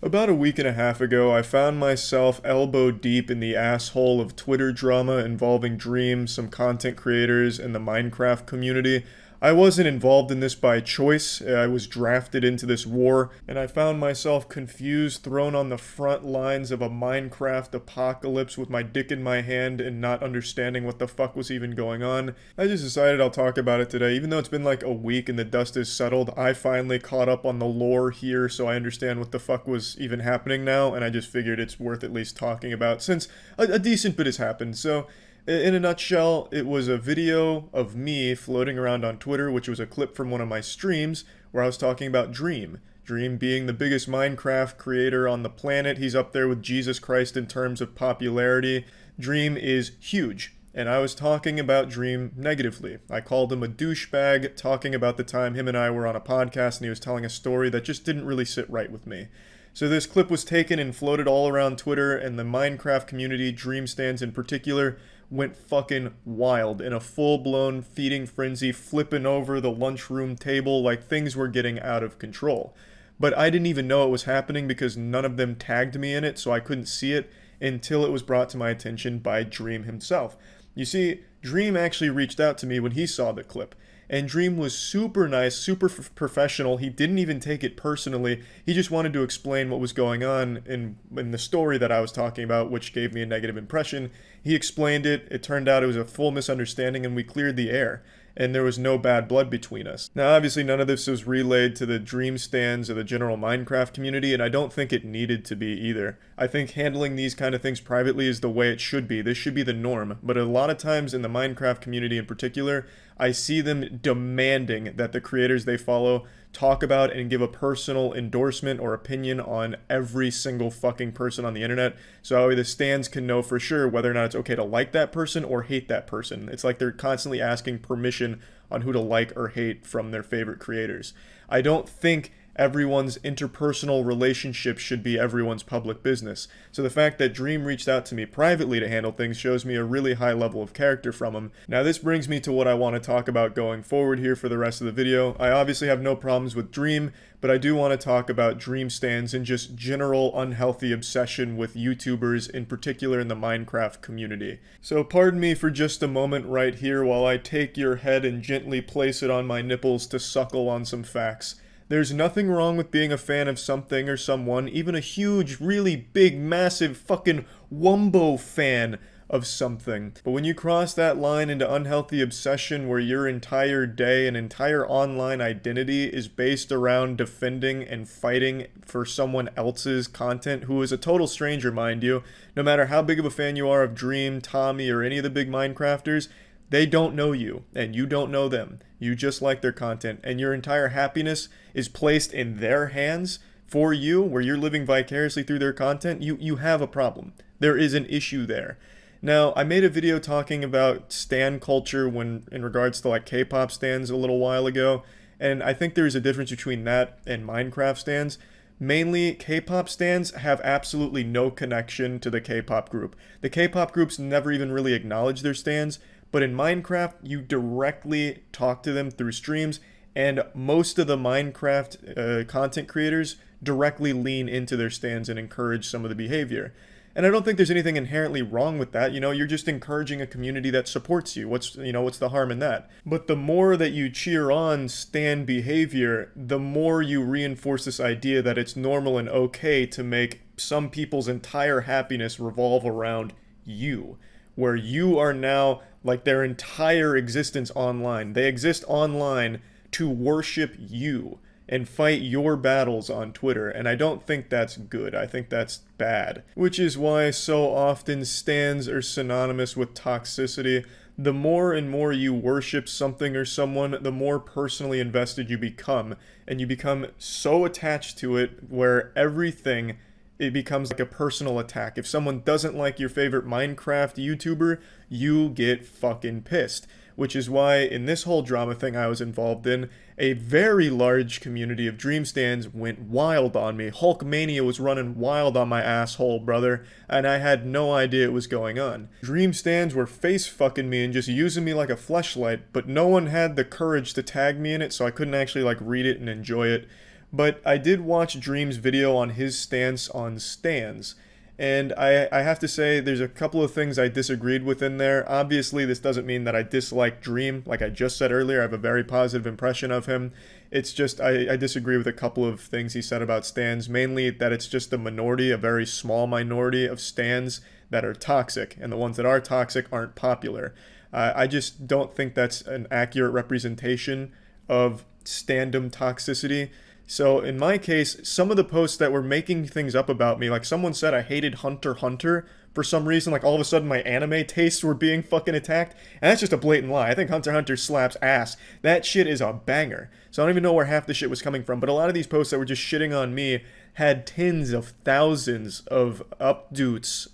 About a week and a half ago, I found myself elbow deep in the asshole of Twitter drama involving Dream, some content creators, and the Minecraft community. I wasn't involved in this by choice. I was drafted into this war, and I found myself confused, thrown on the front lines of a Minecraft apocalypse with my dick in my hand and not understanding what the fuck was even going on. I just decided I'll talk about it today. Even though it's been like a week and the dust is settled, I finally caught up on the lore here, so I understand what the fuck was even happening now, and I just figured it's worth at least talking about since a decent bit has happened. So, in a nutshell, it was a video of me floating around on Twitter, which was a clip from one of my streams where I was talking about Dream. Dream being the biggest Minecraft creator on the planet. He's up there with Jesus Christ in terms of popularity. Dream is huge. And I was talking about Dream negatively. I called him a douchebag, talking about the time him and I were on a podcast and he was telling a story that just didn't really sit right with me. So this clip was taken and floated all around Twitter, and the Minecraft community, Dream stands in particular, went fucking wild in a full-blown feeding frenzy, flipping over the lunchroom table like things were getting out of control. But I didn't even know it was happening because none of them tagged me in it, so I couldn't see it until it was brought to my attention by Dream himself. You see, Dream actually reached out to me when he saw the clip. And Dream was super nice, super professional. He didn't even take it personally. He just wanted to explain what was going on in the story that I was talking about, which gave me a negative impression. He explained it. It turned out it was a full misunderstanding, and we cleared the air. And there was no bad blood between us. Now, obviously, none of this was relayed to the Dream stands or the general Minecraft community, and I don't think it needed to be either. I think handling these kind of things privately is the way it should be. This should be the norm. But a lot of times in the Minecraft community in particular, I see them demanding that the creators they follow talk about and give a personal endorsement or opinion on every single fucking person on the internet, so the stands can know for sure whether or not it's okay to like that person or hate that person. It's like they're constantly asking permission on who to like or hate from their favorite creators. I don't think everyone's interpersonal relationship should be everyone's public business. So the fact that Dream reached out to me privately to handle things shows me a really high level of character from him. Now this brings me to what I want to talk about going forward here for the rest of the video. I obviously have no problems with Dream, but I do want to talk about Dream stands and just general unhealthy obsession with YouTubers, in particular in the Minecraft community. So pardon me for just a moment right here while I take your head and gently place it on my nipples to suckle on some facts. There's nothing wrong with being a fan of something or someone, even a huge, really big, massive fucking Wumbo fan of something. But when you cross that line into unhealthy obsession where your entire day and entire online identity is based around defending and fighting for someone else's content, who is a total stranger, mind you, no matter how big of a fan you are of Dream, Tommy, or any of the big Minecrafters, they don't know you, and you don't know them. You just like their content, and your entire happiness is placed in their hands for you, where you're living vicariously through their content. You have a problem. There is an issue there. Now, I made a video talking about stan culture when in regards to like K-pop stans a little while ago, and I think there's a difference between that and Minecraft stans. Mainly, K-pop stans have absolutely no connection to the K-pop group. The K-pop groups never even really acknowledge their stans, but in Minecraft, you directly talk to them through streams, and most of the Minecraft content creators directly lean into their stans and encourage some of the behavior. And I don't think there's anything inherently wrong with that. You know, you're just encouraging a community that supports you. What's the harm in that? But the more that you cheer on stan behavior, the more you reinforce this idea that it's normal and okay to make some people's entire happiness revolve around you, where you are now like their entire existence online. They exist online to worship you and fight your battles on Twitter, and I don't think that's good. I think that's bad. Which is why so often stans are synonymous with toxicity. The more and more you worship something or someone, the more personally invested you become, and you become so attached to it where everything, it becomes like a personal attack. If someone doesn't like your favorite Minecraft YouTuber, you get fucking pissed. Which is why in this whole drama thing I was involved in, a very large community of Dream stans went wild on me. Hulkmania was running wild on my asshole, brother, and I had no idea it was going on. Dream stans were face fucking me and just using me like a fleshlight, but no one had the courage to tag me in it, so I couldn't actually like read it and enjoy it. but I did watch Dream's video on his stance on stans. And I have to say, there's a couple of things I disagreed with in there. Obviously, this doesn't mean that I dislike Dream. Like I just said earlier, I have a very positive impression of him. It's just, I disagree with a couple of things he said about stans, mainly that it's just a minority, a very small minority of stans that are toxic, and the ones that are toxic aren't popular. I just don't think that's an accurate representation of standum toxicity. So in my case, some of the posts that were making things up about me, like someone said I hated Hunter x Hunter for some reason, like all of a sudden my anime tastes were being fucking attacked, and that's just a blatant lie. I think Hunter x Hunter slaps ass. That shit is a banger. So I don't even know where half the shit was coming from, but a lot of these posts that were just shitting on me had tens of thousands of updates,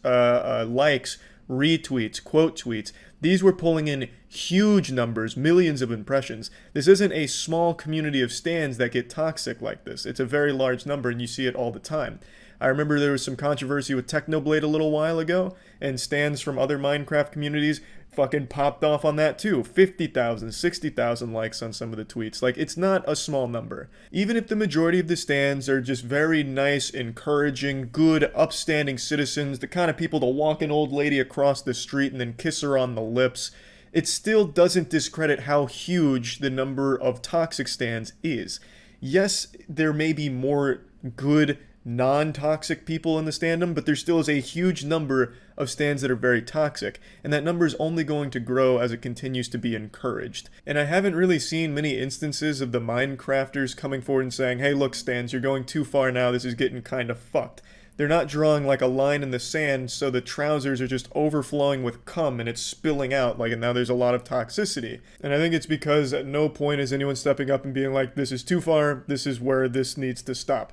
likes, retweets, quote tweets. These were pulling in huge numbers, millions of impressions. This isn't a small community of stans that get toxic like this. It's a very large number, and you see it all the time. I remember there was some controversy with Technoblade a little while ago, and stans from other Minecraft communities fucking popped off on that too. 50,000, 60,000 likes on some of the tweets. Like, it's not a small number. Even if the majority of the stans are just very nice, encouraging, good, upstanding citizens, the kind of people to walk an old lady across the street and then kiss her on the lips, it still doesn't discredit how huge the number of toxic stans is. Yes, there may be more good, non-toxic people in the standum, but there still is a huge number of stans that are very toxic, and that number is only going to grow as it continues to be encouraged. And I haven't really seen many instances of the Minecrafters coming forward and saying, hey look stans, you're going too far now, this is getting kind of fucked. They're not drawing like a line in the sand so the trousers are just overflowing with cum and it's spilling out, like, and now there's a lot of toxicity. And I think it's because at no point is anyone stepping up and being like, this is too far, this is where this needs to stop.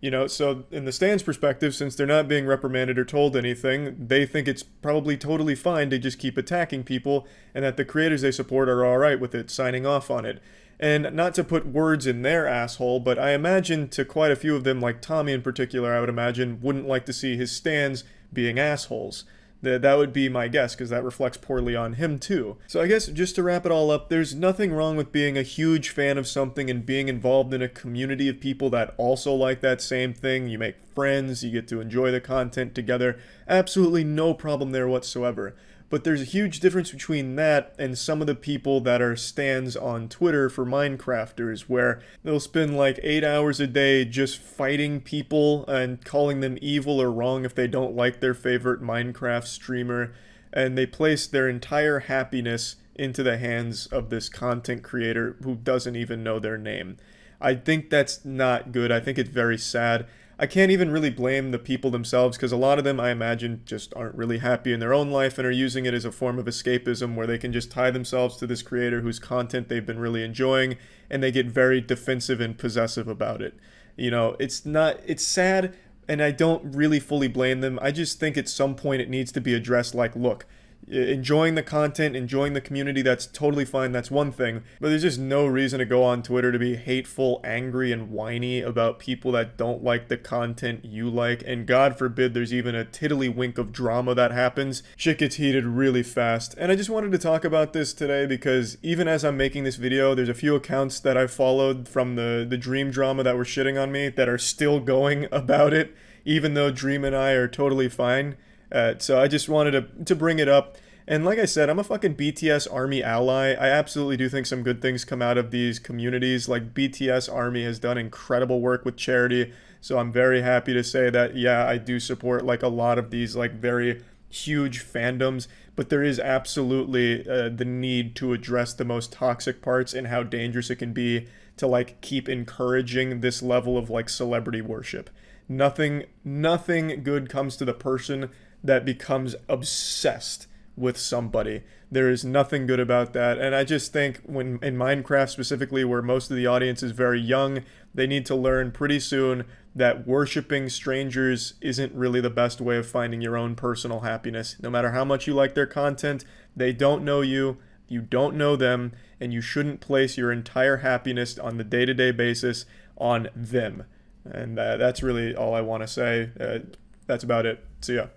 You know, so in the stands' perspective, since they're not being reprimanded or told anything, they think it's probably totally fine to just keep attacking people, and that the creators they support are alright with it, signing off on it. And not to put words in their asshole, but I imagine to quite a few of them, like Tommy in particular, I would imagine, wouldn't like to see his stands being assholes. That would be my guess, because that reflects poorly on him too. So I guess just to wrap it all up, there's nothing wrong with being a huge fan of something and being involved in a community of people that also like that same thing. You make friends, you get to enjoy the content together. Absolutely no problem there whatsoever. But there's a huge difference between that and some of the people that are stans on Twitter for Minecrafters, where they'll spend like 8 hours a day just fighting people and calling them evil or wrong if they don't like their favorite Minecraft streamer, and they place their entire happiness into the hands of this content creator who doesn't even know their name. I think that's not good. I think it's very sad. I can't even really blame the people themselves, because a lot of them, I imagine, just aren't really happy in their own life and are using it as a form of escapism where they can just tie themselves to this creator whose content they've been really enjoying, and they get very defensive and possessive about it. You know, it's sad, and I don't really fully blame them. I just think at some point it needs to be addressed like, look, enjoying the content, enjoying the community, that's totally fine, that's one thing, but there's just no reason to go on Twitter to be hateful, angry, and whiny about people that don't like the content you like, and God forbid there's even a tiddlywink of drama that happens. Shit gets heated really fast. And I just wanted to talk about this today because even as I'm making this video, there's a few accounts that I've followed from the Dream drama that were shitting on me that are still going about it, even though Dream and I are totally fine. So I just wanted to bring it up. And like I said, I'm a fucking BTS Army ally. I absolutely do think some good things come out of these communities. Like, BTS Army has done incredible work with charity. So I'm very happy to say that, yeah, I do support like a lot of these like very huge fandoms. But there is absolutely the need to address the most toxic parts and how dangerous it can be to like keep encouraging this level of like celebrity worship. Nothing good comes to the person that becomes obsessed with somebody. There is nothing good about that. And I just think when in Minecraft specifically, where most of the audience is very young, they need to learn pretty soon that worshiping strangers isn't really the best way of finding your own personal happiness. No matter how much you like their content, they don't know you, you don't know them, and you shouldn't place your entire happiness on the day-to-day basis on them. And that's really all I want to say. That's about it. See ya.